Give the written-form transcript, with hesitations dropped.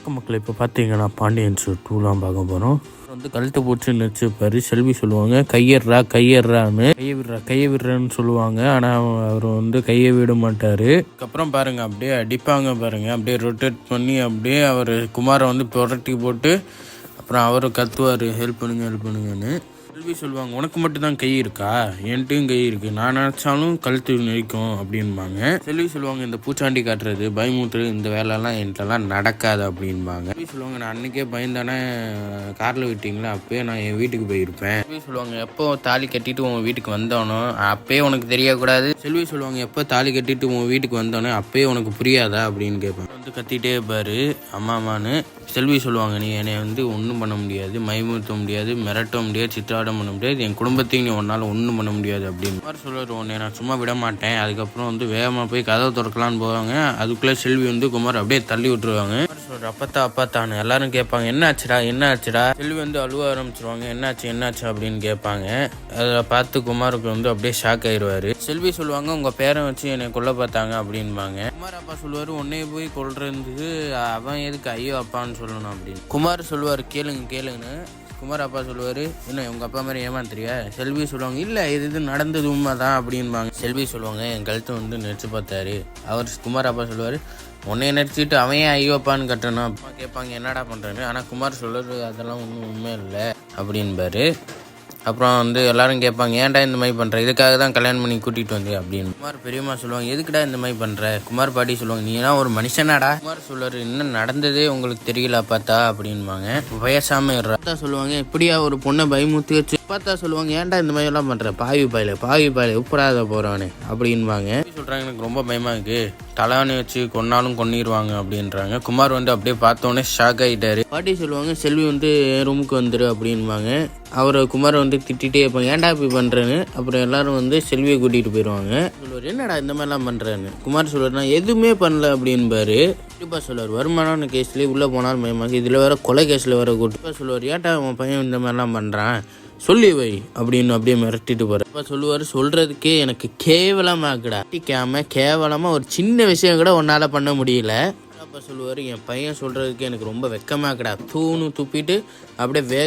வணக்கம் மக்கள். இப்போ பார்த்தீங்கன்னா பாண்டியன் ஸ்டோர் 2 பார்க்க போகிறோம். வந்து கழுத்தை போட்டு நினச்சிப்பாரு. செல்வி சொல்லுவாங்க கையேறான்னு கையை விடுறான்னு சொல்லுவாங்க. ஆனால் அவர் வந்து கையை விட மாட்டார். அதுக்கப்புறம் பாருங்க அப்படியே அடிப்பாங்க பாருங்க. அப்படியே ரொட்டேட் பண்ணி அப்படியே அவர் குமாரை வந்து புரட்டி போட்டு அப்புறம் அவர் கத்துவார் ஹெல்ப் பண்ணுங்கன்னு. செல்வி சொல்லுவாங்க உனக்கு மட்டும் தான் கை இருக்கா, என்கிட்டையும் கை இருக்கு, நான் நினச்சாலும் கழுத்து நெரிக்கும் அப்படின்பாங்க. செல்வி சொல்லுவாங்க இந்த பூச்சாண்டி காட்டுறது பயமுத்துறது இந்த வேலைலாம் என்கிட்டலாம் நடக்காது அப்படின்பாங்க. செல்வி சொல்லுவாங்க நான் அன்றைக்கே பயந்தானே காரில் விட்டீங்களா, அப்பயே நான் என் வீட்டுக்கு போயிருப்பேன். செல்வி சொல்லுவாங்க எப்போ தாலி கட்டிட்டு உன் வீட்டுக்கு வந்தோனோ அப்பயே உனக்கு தெரியக்கூடாது. செல்வி சொல்லுவாங்க எப்போ தாலி கட்டிட்டு உன் வீட்டுக்கு வந்தோன்னே அப்பயே உனக்கு புரியாதா அப்படின்னு கேட்பேன். வந்து கத்திட்டே இருப்பாரு அம்மாமான்னு. செல்வி சொல்லுவாங்க நீ என்னை வந்து ஒன்றும் பண்ண முடியாது, பயமுறுத்த முடியாது, மிரட்ட முடியாது, சித்தாடம் பண்ண முடியாது, என் குடும்பத்தையும் நீ ஒன்றால் ஒன்றும் பண்ண முடியாது அப்படின்னு மாதிரி சொல்லுவார். உன்னை நான் சும்மா விட மாட்டேன். அதுக்கப்புறம் வந்து வேகமாக போய் கதவை திறக்கலான்னு போவாங்க. அதுக்குள்ளே செல்வி வந்து குமார் அப்படியே தள்ளி விட்டுருவாங்க. சொல்கிற அப்பாத்தான்னு எல்லாரும் கேட்பாங்க என்ன ஆச்சுடா. செல்வி வந்து அழுவ ஆரம்பிச்சிருவாங்க. என்னாச்சு அப்படின்னு கேட்பாங்க. அதை பார்த்து குமாருக்கு வந்து அப்படியே ஷாக் ஆயிடுவார். செல்வி சொல்லுவாங்க உங்கள் பேரன் வச்சு என்னை கொல்ல பார்த்தாங்க அப்படின்பாங்க. குமார் அப்பா சொல்லுவார் உன்னைய போய் கொல்றதுக்கு அவன் எதுக்கு ஐயோ அப்பான்னு சொல்லணும் அப்படின்னு. குமார் சொல்லுவார் கேளுங்கன்னு. குமார் அப்பா சொல்லுவார் என்ன உங்கள் அப்பா மாதிரி ஏமாத்துறியா. செல்வி சொல்லுவாங்க இல்லை இது நடந்தது உண்மை தான் அப்படின்பாங்க. செல்வி சொல்லுவாங்க என் கழுத்தை வந்து நெரிச்சு பார்த்தாரு அவர். குமார் அப்பா சொல்லுவார் உன்னைய நடிச்சுட்டு அவன் ஏன் ஐயோ அப்பான்னு கட்டணும். அப்பா கேட்பாங்க என்னடா பண்ணுறாரு. ஆனால் குமார் சொல்லுவார் அதெல்லாம் ஒன்றும் உண்மை இல்லை அப்படின்பாரு. அப்புறம் வந்து எல்லாரும் கேட்பாங்க ஏன்டா இந்த மாதிரி பண்ணுற, இதுக்காக தான் கல்யாணம் பண்ணி கூட்டிகிட்டு வந்து அப்படின்னு. குமார் பெரியம்மா சொல்லுவாங்க எதுக்குடா இந்த மாதிரி பண்ணுற. குமார் பாட்டி சொல்லுவாங்க நீனா ஒரு மனுஷனாடா. குமார் சொல்லுவார் இன்னும் நடந்ததே உங்களுக்கு தெரியல பார்த்தா அப்படின்பாங்க. வயசாமல் பார்த்தா சொல்லுவாங்க இப்படியா ஒரு பொண்ணை பயமுத்தி வச்சு. பார்த்தா சொல்லுவாங்க ஏன்டா இந்த மாதிரி எல்லாம் பண்ணுற, பாவி பாயில உப்படாத போகிறானே அப்படின்பாங்க. சொல்கிறாங்க எனக்கு ரொம்ப பயமாக இருக்குது, தலைவாணி வச்சு கொன்னாலும் கொன்னிடுவாங்க அப்படின்றாங்க. குமார் வந்து அப்படியே பார்த்தோன்னே ஷாக் ஆகிட்டாரு. பாட்டி சொல்லுவாங்க செல்வி வந்து ரூமுக்கு வந்துரு அப்படின்பாங்க. அவரை குமாரை வந்து திட்டிகிட்டே இருப்பாங்க ஏன்டா இப்படி பண்ணுறேன்னு. அப்புறம் எல்லாரும் வந்து செல்வியை கூட்டிகிட்டு போயிடுவாங்க. சொல்லுவார் என்னடா இந்த மாதிரிலாம் பண்ணுறேன்னு. குமார் சொல்லுவார் நான் எதுவுமே பண்ணல அப்படின்பாரு. கண்டிப்பாக சொல்லுவார் வருமானம் கேஸ்லேயே உள்ளே போனாலும் பயமாக இதில் வேற கொலை கேஸில் வேற கூட்டு சொல்லுவார் ஏன்டா உன் பையன் இந்த மாதிரிலாம் பண்ணுறான் சொல்லி வை அப்படின்னு அப்படியே மிரட்டிட்டு போற. அப்ப சொல்லுவாரு சொல்றதுக்கே எனக்கு கேவலமாக்குடா, கேவலமா ஒரு சின்ன விஷயம் கூட உன்னால பண்ண முடியல. அப்ப சொல்லுவாரு என் பையன் சொல்றதுக்கு எனக்கு ரொம்ப வெக்கமாக்குடா, தூணு துப்பிட்டு அப்படியே வேக